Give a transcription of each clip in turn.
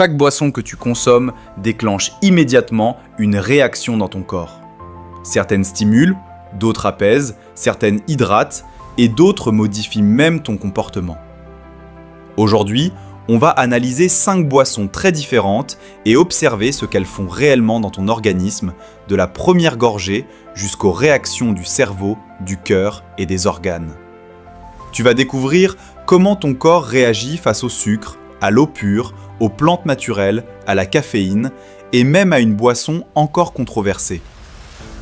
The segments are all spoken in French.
Chaque boisson que tu consommes déclenche immédiatement une réaction dans ton corps. Certaines stimulent, d'autres apaisent, certaines hydratent et d'autres modifient même ton comportement. Aujourd'hui, on va analyser 5 boissons très différentes et observer ce qu'elles font réellement dans ton organisme, de la première gorgée jusqu'aux réactions du cerveau, du cœur et des organes. Tu vas découvrir comment ton corps réagit face au sucre, à l'eau pure, aux plantes naturelles, à la caféine et même à une boisson encore controversée.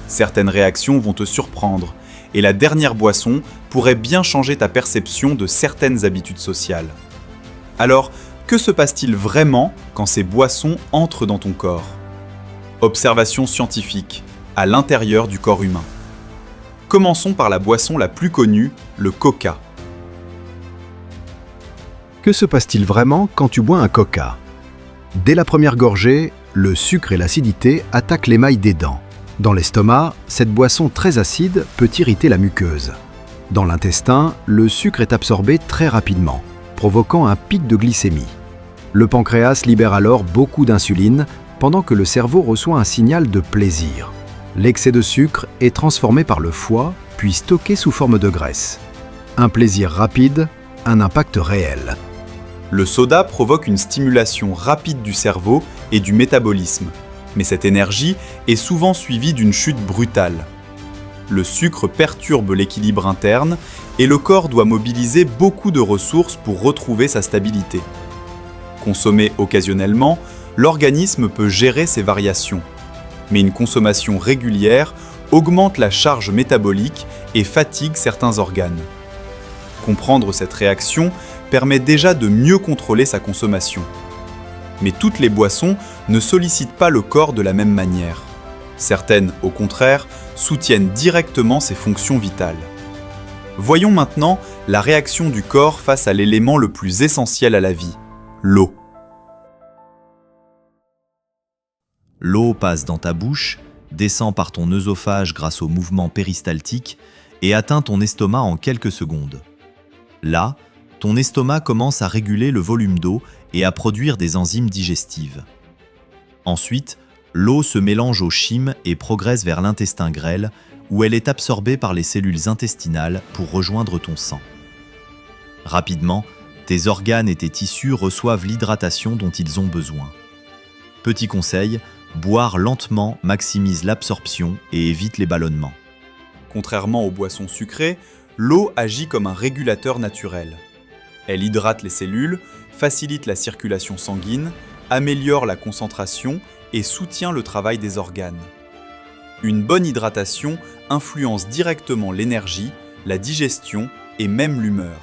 Certaines réactions vont te surprendre et la dernière boisson pourrait bien changer ta perception de certaines habitudes sociales. Alors, que se passe-t-il vraiment quand ces boissons entrent dans ton corps ? Observation scientifique, à l'intérieur du corps humain. Commençons par la boisson la plus connue, le coca. Que se passe-t-il vraiment quand tu bois un coca ? Dès la première gorgée, le sucre et l'acidité attaquent l'émail des dents. Dans l'estomac, cette boisson très acide peut irriter la muqueuse. Dans l'intestin, le sucre est absorbé très rapidement, provoquant un pic de glycémie. Le pancréas libère alors beaucoup d'insuline, pendant que le cerveau reçoit un signal de plaisir. L'excès de sucre est transformé par le foie, puis stocké sous forme de graisse. Un plaisir rapide, un impact réel. Le soda provoque une stimulation rapide du cerveau et du métabolisme, mais cette énergie est souvent suivie d'une chute brutale. Le sucre perturbe l'équilibre interne et le corps doit mobiliser beaucoup de ressources pour retrouver sa stabilité. Consommé occasionnellement, l'organisme peut gérer ces variations, mais une consommation régulière augmente la charge métabolique et fatigue certains organes. Comprendre cette réaction permet déjà de mieux contrôler sa consommation. Mais toutes les boissons ne sollicitent pas le corps de la même manière. Certaines, au contraire, soutiennent directement ses fonctions vitales. Voyons maintenant la réaction du corps face à l'élément le plus essentiel à la vie, l'eau. L'eau passe dans ta bouche, descend par ton œsophage grâce au mouvement péristaltique et atteint ton estomac en quelques secondes. Là, ton estomac commence à réguler le volume d'eau et à produire des enzymes digestives. Ensuite, l'eau se mélange aux chymes et progresse vers l'intestin grêle, où elle est absorbée par les cellules intestinales pour rejoindre ton sang. Rapidement, tes organes et tes tissus reçoivent l'hydratation dont ils ont besoin. Petit conseil, boire lentement maximise l'absorption et évite les ballonnements. Contrairement aux boissons sucrées, l'eau agit comme un régulateur naturel. Elle hydrate les cellules, facilite la circulation sanguine, améliore la concentration et soutient le travail des organes. Une bonne hydratation influence directement l'énergie, la digestion et même l'humeur.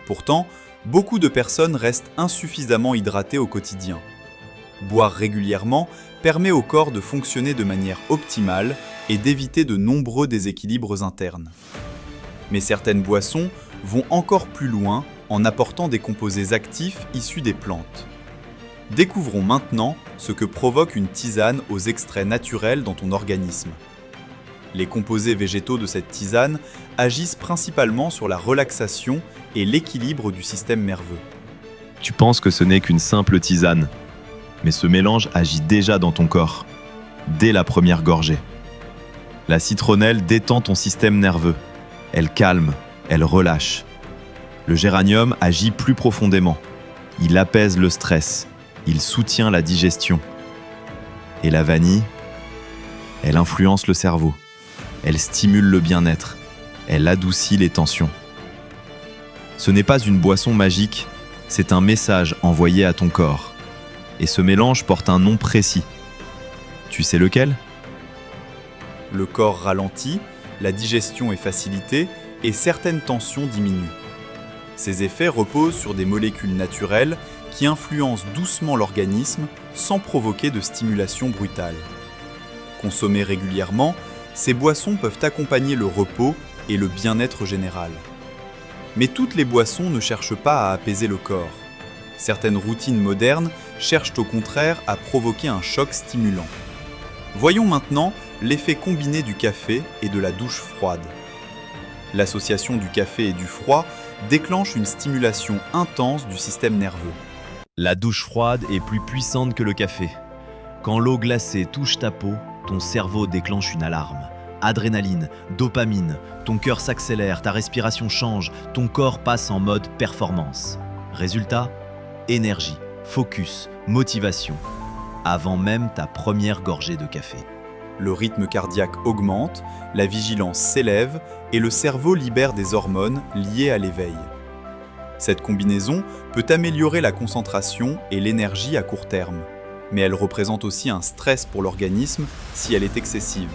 Pourtant, beaucoup de personnes restent insuffisamment hydratées au quotidien. Boire régulièrement permet au corps de fonctionner de manière optimale et d'éviter de nombreux déséquilibres internes. Mais certaines boissons vont encore plus loin en apportant des composés actifs issus des plantes. Découvrons maintenant ce que provoque une tisane aux extraits naturels dans ton organisme. Les composés végétaux de cette tisane agissent principalement sur la relaxation et l'équilibre du système nerveux. Tu penses que ce n'est qu'une simple tisane, mais ce mélange agit déjà dans ton corps, dès la première gorgée. La citronnelle détend ton système nerveux. Elle calme, elle relâche. Le géranium agit plus profondément. Il apaise le stress, il soutient la digestion. Et la vanille, elle influence le cerveau. Elle stimule le bien-être. Elle adoucit les tensions. Ce n'est pas une boisson magique, c'est un message envoyé à ton corps. Et ce mélange porte un nom précis. Tu sais lequel ? Le corps ralentit, la digestion est facilitée et certaines tensions diminuent. Ces effets reposent sur des molécules naturelles qui influencent doucement l'organisme sans provoquer de stimulation brutale. Consommées régulièrement, ces boissons peuvent accompagner le repos et le bien-être général. Mais toutes les boissons ne cherchent pas à apaiser le corps. Certaines routines modernes cherchent au contraire à provoquer un choc stimulant. Voyons maintenant l'effet combiné du café et de la douche froide. L'association du café et du froid déclenche une stimulation intense du système nerveux. La douche froide est plus puissante que le café. Quand l'eau glacée touche ta peau, ton cerveau déclenche une alarme. Adrénaline, dopamine, ton cœur s'accélère, ta respiration change, ton corps passe en mode performance. Résultat, énergie, focus, motivation, avant même ta première gorgée de café. Le rythme cardiaque augmente, la vigilance s'élève et le cerveau libère des hormones liées à l'éveil. Cette combinaison peut améliorer la concentration et l'énergie à court terme, mais elle représente aussi un stress pour l'organisme si elle est excessive.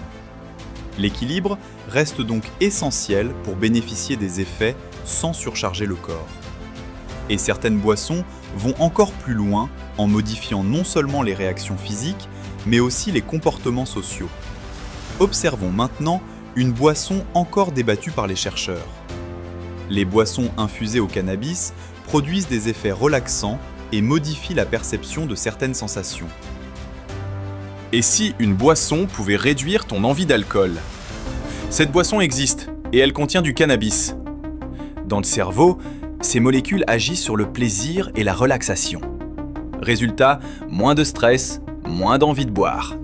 L'équilibre reste donc essentiel pour bénéficier des effets sans surcharger le corps. Et certaines boissons vont encore plus loin en modifiant non seulement les réactions physiques, mais aussi les comportements sociaux. Observons maintenant une boisson encore débattue par les chercheurs. Les boissons infusées au cannabis produisent des effets relaxants et modifient la perception de certaines sensations. Et si une boisson pouvait réduire ton envie d'alcool? Cette boisson existe et elle contient du cannabis. Dans le cerveau, ces molécules agissent sur le plaisir et la relaxation. Résultat, moins de stress, moins d'envie de boire.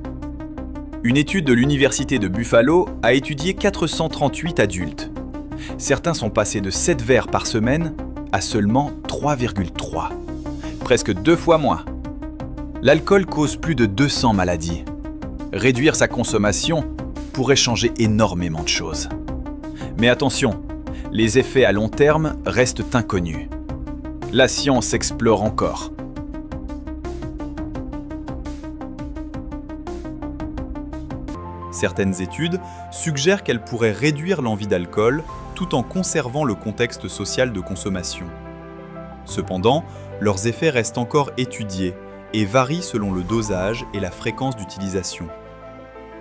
Une étude de l'Université de Buffalo a étudié 438 adultes. Certains sont passés de 7 verres par semaine à seulement 3,3. Presque 2 fois moins. L'alcool cause plus de 200 maladies. Réduire sa consommation pourrait changer énormément de choses. Mais attention, les effets à long terme restent inconnus. La science explore encore. Certaines études suggèrent qu'elle pourrait réduire l'envie d'alcool tout en conservant le contexte social de consommation. Cependant, leurs effets restent encore étudiés et varient selon le dosage et la fréquence d'utilisation.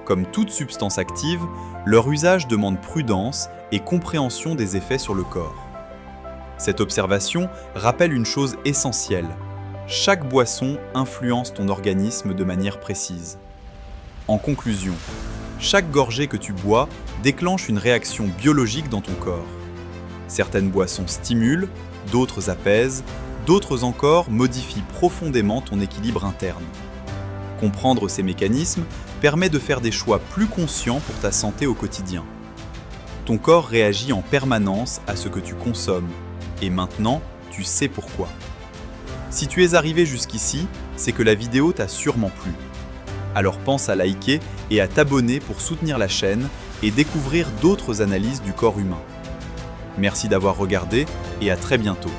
Comme toute substance active, leur usage demande prudence et compréhension des effets sur le corps. Cette observation rappelle une chose essentielle. Chaque boisson influence ton organisme de manière précise. En conclusion, chaque gorgée que tu bois déclenche une réaction biologique dans ton corps. Certaines boissons stimulent, d'autres apaisent, d'autres encore modifient profondément ton équilibre interne. Comprendre ces mécanismes permet de faire des choix plus conscients pour ta santé au quotidien. Ton corps réagit en permanence à ce que tu consommes, et maintenant, tu sais pourquoi. Si tu es arrivé jusqu'ici, c'est que la vidéo t'a sûrement plu. Alors pense à liker et à t'abonner pour soutenir la chaîne et découvrir d'autres analyses du corps humain. Merci d'avoir regardé et à très bientôt.